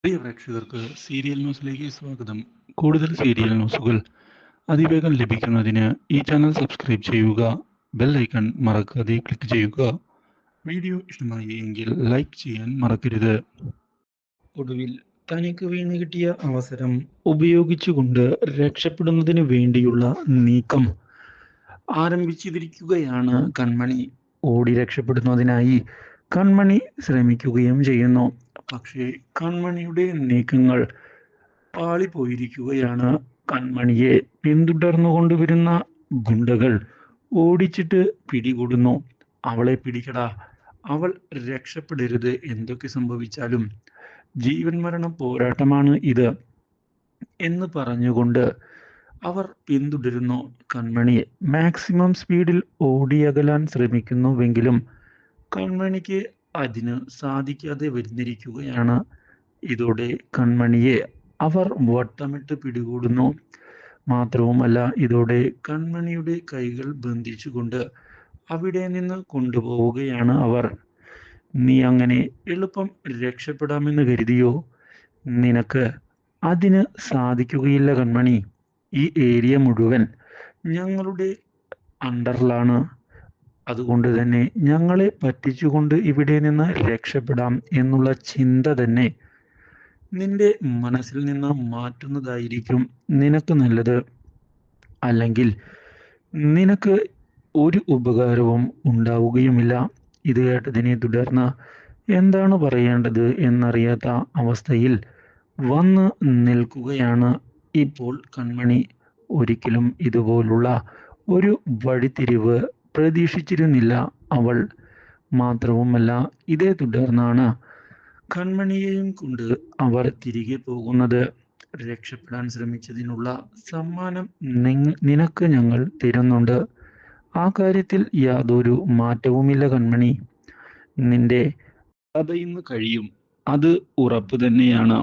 പ്രിയ പ്രേക്ഷകർക്ക് സീരിയൽ ന്യൂസിലേക്ക് സ്വാഗതം. കൂടുതൽ സീരിയൽ ന്യൂസുകൾ അതിവേഗം ലഭിക്കുന്നതിന് ഈ ചാനൽ സബ്സ്ക്രൈബ് ചെയ്യുക. ബെൽ ഐക്കൺ മറക്കാതെ ക്ലിക്ക് ചെയ്യുക. വീഡിയോ ഇഷ്ടമായി എങ്കിൽ ലൈക്ക് ചെയ്യാൻ മറക്കരുത്. ഒടുവിൽ തനിക്ക് വീണ് കിട്ടിയ അവസരം ഉപയോഗിച്ചുകൊണ്ട് രക്ഷപ്പെടുന്നതിന് വേണ്ടിയുള്ള നീക്കം ആരംഭിച്ചിരിക്കുകയാണ് കൺമണി. ഓടി രക്ഷപ്പെടുന്നതിനായി കൺമണി ശ്രമിക്കുകയും ചെയ്യുന്നു. പക്ഷേ കൺമണിയുടെ നീക്കങ്ങൾ പാളിപ്പോയിരിക്കുകയാണ്. കൺമണിയെ പിന്തുടർന്നുകൊണ്ടുവരുന്ന ഗുണ്ടകൾ ഓടിച്ചിട്ട് പിടികൂടുന്നു. അവളെ പിടിക്കടാ, അവൾ രക്ഷപ്പെടരുത്, എന്തൊക്കെ സംഭവിച്ചാലും ജീവൻ മരണ പോരാട്ടമാണ് ഇത് എന്ന് പറഞ്ഞുകൊണ്ട് അവർ പിന്തുടരുന്നു. കൺമണിയെ മാക്സിമം സ്പീഡിൽ ഓടിയകലാൻ ശ്രമിക്കുന്നുവെങ്കിലും കൺമണിക്ക് അതിന് സാധിക്കാതെ വരുന്നിരിക്കുകയാണ്. ഇതോടെ കൺമണിയെ അവർ വട്ടമിട്ട് പിടികൂടുന്നു. മാത്രവുമല്ല, ഇതോടെ കൺമണിയുടെ കൈകൾ ബന്ധിച്ചുകൊണ്ട് അവിടെ നിന്ന് കൊണ്ടുപോവുകയാണ് അവർ. നീ അങ്ങനെ എളുപ്പം രക്ഷപ്പെടാമെന്ന് കരുതിയോ? നിനക്ക് അതിന് സാധിക്കുകയില്ല കൺമണി. ഈ ഏരിയ മുഴുവൻ ഞങ്ങളുടെ അണ്ടറിലാണ്. അതുകൊണ്ട് തന്നെ ഞങ്ങളെ പറ്റിച്ചുകൊണ്ട് ഇവിടെ നിന്ന് രക്ഷപ്പെടാം എന്നുള്ള ചിന്ത തന്നെ നിന്റെ മനസ്സിൽ നിന്ന് മാറ്റുന്നതായിരിക്കും നിനക്ക് നല്ലത്. അല്ലെങ്കിൽ നിനക്ക് ഒരു ഉപകാരവും ഉണ്ടാവുകയുമില്ല. ഇത് കേട്ടതിനെ തുടർന്ന് എന്താണ് പറയേണ്ടത് എന്നറിയാത്ത അവസ്ഥയിൽ വന്ന് നിൽക്കുകയാണ് ഇപ്പോൾ കൺമണി. ഒരിക്കലും ഇതുപോലുള്ള ഒരു വഴിത്തിരിവ് പ്രതീക്ഷിച്ചിരുന്നില്ല അവൾ. മാത്രവുമല്ല, ഇതേ തുടർന്നാണ് കൺമണിയെയും കൊണ്ട് അവർ തിരികെ പോകുന്നത്. രക്ഷപ്പെടാൻ ശ്രമിച്ചതിനുള്ള സമ്മാനം നിനക്ക് ഞങ്ങൾ തരുന്നുണ്ട്. ആ കാര്യത്തിൽ യാതൊരു മാറ്റവുമില്ല കൺമണി. നിന്റെ കഥ ഇന്ന് കഴിയും, അത് ഉറപ്പ് തന്നെയാണ്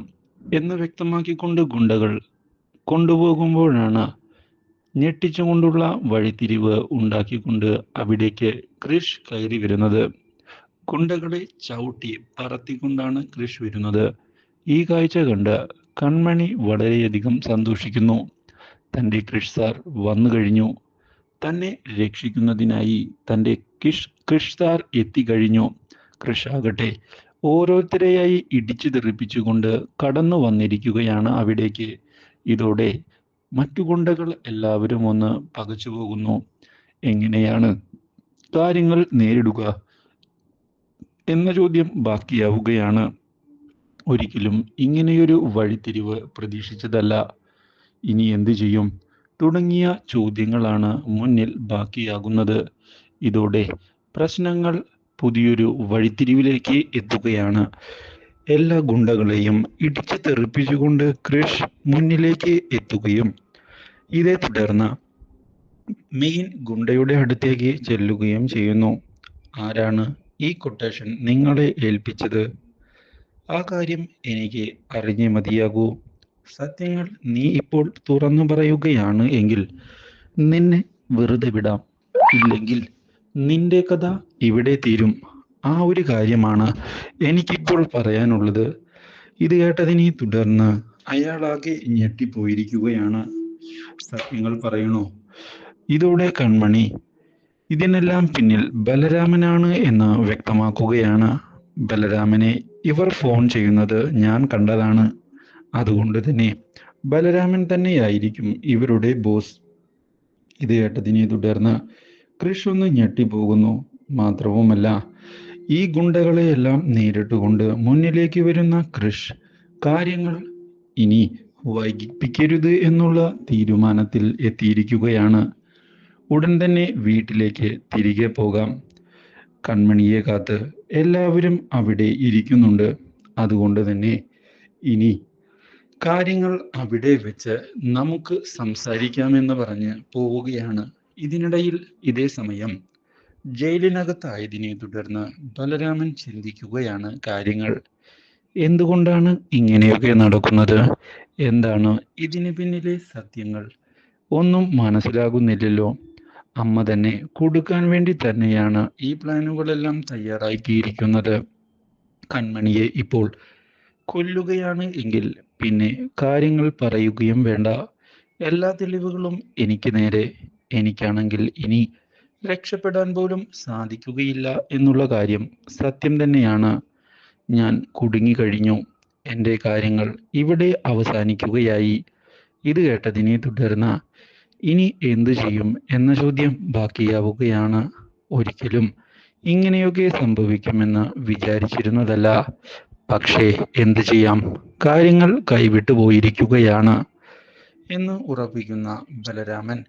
എന്ന് വ്യക്തമാക്കിക്കൊണ്ട് ഗുണ്ടകൾ കൊണ്ടുപോകുമ്പോഴാണ് ഞെട്ടിച്ചുകൊണ്ടുള്ള വഴിത്തിരിവ് ഉണ്ടാക്കിക്കൊണ്ട് അവിടേക്ക് ക്രിഷ് കയറി വരുന്നത്. ഗുണ്ടകളെ ചവിട്ടി പറത്തിക്കൊണ്ടാണ് ക്രിഷ് വരുന്നത്. ഈ കാഴ്ച കണ്ട് കൺമണി വളരെയധികം സന്തോഷിക്കുന്നു. തൻ്റെ ക്രിഷ് സാർ വന്നു കഴിഞ്ഞു, തന്നെ രക്ഷിക്കുന്നതിനായി തൻ്റെ ക്രിഷ് സാർ എത്തിക്കഴിഞ്ഞു. ക്രിഷ് ആകട്ടെ ഓരോരുത്തരെയായി ഇടിച്ചു തെറിപ്പിച്ചുകൊണ്ട് കടന്നു വന്നിരിക്കുകയാണ് അവിടേക്ക്. ഇതോടെ മറ്റു ഗുണ്ടകൾ എല്ലാവരും ഒന്ന് പകച്ചു പോകുന്നു. എങ്ങനെയാണ് കാര്യങ്ങൾ നേരിടുക എന്ന ചോദ്യം ബാക്കിയാവുകയാണ്. ഒരിക്കലും ഇങ്ങനെയൊരു വഴിത്തിരിവ് പ്രതീക്ഷിച്ചതല്ല. ഇനി എന്തു ചെയ്യും തുടങ്ങിയ ചോദ്യങ്ങളാണ് മുന്നിൽ ബാക്കിയാകുന്നത്. ഇതോടെ പ്രശ്നങ്ങൾ പുതിയൊരു വഴിത്തിരിവിലേക്ക് എത്തുകയാണ്. എല്ലാ ഗുണ്ടകളെയും ഇടിച്ചു തെറിപ്പിച്ചുകൊണ്ട് ക്രിഷ് മുന്നിലേക്ക് എത്തുകയും ഇതേ തുടർന്ന് മെയിൻ ഗുണ്ടയുടെ അടുത്തേക്ക് ചെല്ലുകയും ചെയ്യുന്നു. ആരാണ് ഈ കൊട്ടേഷൻ നിങ്ങളെ ഏൽപ്പിച്ചത്? ആ കാര്യം എനിക്ക് അറിഞ്ഞേ മതിയാകൂ. സത്യങ്ങൾ നീ ഇപ്പോൾ തുറന്നു പറയുകയാണ് എങ്കിൽ നിന്നെ വെറുതെ വിടാം. ഇല്ലെങ്കിൽ നിന്റെ കഥ ഇവിടെ തീരും. ആ ഒരു കാര്യമാണ് എനിക്കിപ്പോൾ പറയാനുള്ളത്. ഇത് കേട്ടതിനെ തുടർന്ന് അയാളാകെ ഞെട്ടിപ്പോയിരിക്കുകയാണ്. സത്യങ്ങൾ പറയണോ? ഇതോടെ കൺമണി ഇതിനെല്ലാം പിന്നിൽ ബലരാമനാണ് എന്ന് വ്യക്തമാക്കുകയാണ്. ബലരാമനെ ഇവർ ഫോൺ ചെയ്യുന്നത് ഞാൻ കണ്ടതാണ്. അതുകൊണ്ട് തന്നെ ബലരാമൻ തന്നെയായിരിക്കും ഇവരുടെ ബോസ്. ഇത് കേട്ടതിനെ തുടർന്ന് ക്രിഷ് ഒന്ന് ഞെട്ടിപ്പോകുന്നു. മാത്രവുമല്ല, ഈ ഗുണ്ടകളെയെല്ലാം നേരിട്ടുകൊണ്ട് മുന്നിലേക്ക് വരുന്ന ക്രിഷ് കാര്യങ്ങൾ ഇനി വൈകിപ്പിക്കരുത് എന്നുള്ള തീരുമാനത്തിൽ എത്തിയിരിക്കുകയാണ്. ഉടൻ തന്നെ വീട്ടിലേക്ക് തിരികെ പോകാം. കൺമണിയെ കാത്ത് എല്ലാവരും അവിടെ ഇരിക്കുന്നുണ്ട്. അതുകൊണ്ട് തന്നെ ഇനി കാര്യങ്ങൾ അവിടെ വെച്ച് നമുക്ക് സംസാരിക്കാമെന്ന് പറഞ്ഞ് പോവുകയാണ്. ഇതിനിടയിൽ ഇതേ സമയം ജയിലിനകത്തായതിനെ തുടർന്ന് ബലരാമൻ ചിന്തിക്കുകയാണ് കാര്യങ്ങൾ. എന്തുകൊണ്ടാണ് ഇങ്ങനെയൊക്കെ നടക്കുന്നത്? എന്താണ് ഇതിന് പിന്നിലെ സത്യങ്ങൾ? ഒന്നും മനസ്സിലാകുന്നില്ലല്ലോ. അമ്മ തന്നെ കൊടുക്കാൻ വേണ്ടി തന്നെയാണ് ഈ പ്ലാനുകളെല്ലാം തയ്യാറാക്കിയിരിക്കുന്നത്. കൺമണിയെ ഇപ്പോൾ കൊല്ലുകയാണ് എങ്കിൽ പിന്നെ കാര്യങ്ങൾ പറയുകയും വേണ്ട. എല്ലാ തെളിവുകളും എനിക്ക് നേരെ. എനിക്കാണെങ്കിൽ ഇനി രക്ഷപ്പെടാൻ പോലും സാധിക്കുകയില്ല എന്നുള്ള കാര്യം സത്യം തന്നെയാണ്. ഞാൻ കുടുങ്ങിക്കഴിഞ്ഞു. എൻ്റെ കാര്യങ്ങൾ ഇവിടെ അവസാനിക്കുകയായി. ഇത് കേട്ടതിനെ തുടർന്ന് ഇനി എന്തു ചെയ്യും എന്ന ചോദ്യം ബാക്കിയാവുകയാണ്. ഒരിക്കലും ഇങ്ങനെയൊക്കെ സംഭവിക്കുമെന്ന് വിചാരിച്ചിരുന്നതല്ല. പക്ഷേ എന്തു ചെയ്യാം, കാര്യങ്ങൾ കൈവിട്ടു പോയിരിക്കുകയാണ് എന്ന് ഉറപ്പിക്കുന്ന ബലരാമൻ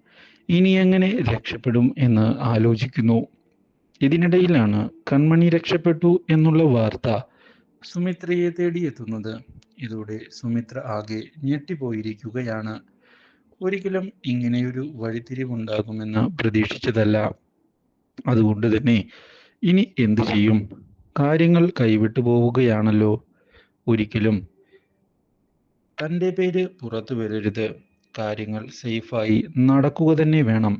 ഇനി എങ്ങനെ രക്ഷപ്പെടും എന്ന് ആലോചിക്കുന്നു. ഇതിനിടയിലാണ് കൺമണി രക്ഷപ്പെട്ടു എന്നുള്ള വാർത്ത സുമിത്രയെ തേടിയെത്തുന്നത്. ഇതോടെ സുമിത്ര ആകെ ഞെട്ടിപ്പോയിരിക്കുകയാണ്. ഒരിക്കലും ഇങ്ങനെയൊരു വഴിത്തിരിവുണ്ടാകുമെന്ന് പ്രതീക്ഷിച്ചതല്ല. അതുകൊണ്ട് തന്നെ ഇനി എന്തു ചെയ്യും? കാര്യങ്ങൾ കൈവിട്ടു പോവുകയാണല്ലോ. ഒരിക്കലും തൻ്റെ പേര് പുറത്തു വരരുത്. കാര്യങ്ങൾ സേഫായി നടക്കുക തന്നെ വേണം.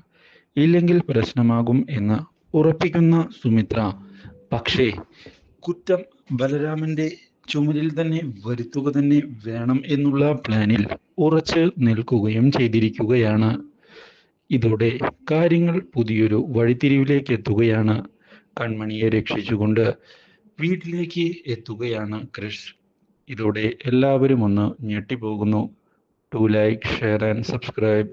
ഇല്ലെങ്കിൽ പ്രശ്നമാകും എന്ന് ഉറപ്പിക്കുന്ന സുമിത്ര പക്ഷേ കുറ്റം ബലരാമന്റെ ചുമലിൽ തന്നെ വരുത്തുക തന്നെ വേണം എന്നുള്ള പ്ലാനിൽ ഉറച്ചു നിൽക്കുകയും ചെയ്തിരിക്കുകയാണ്. ഇതോടെ കാര്യങ്ങൾ പുതിയൊരു വഴിത്തിരിവിലേക്ക് എത്തുകയാണ്. കൺമണിയെ രക്ഷിച്ചുകൊണ്ട് വീട്ടിലേക്ക് എത്തുകയാണ് ക്രിഷ്. ഇതോടെ എല്ലാവരും ഒന്ന് ഞെട്ടിപ്പോകുന്നു. To like, share and subscribe.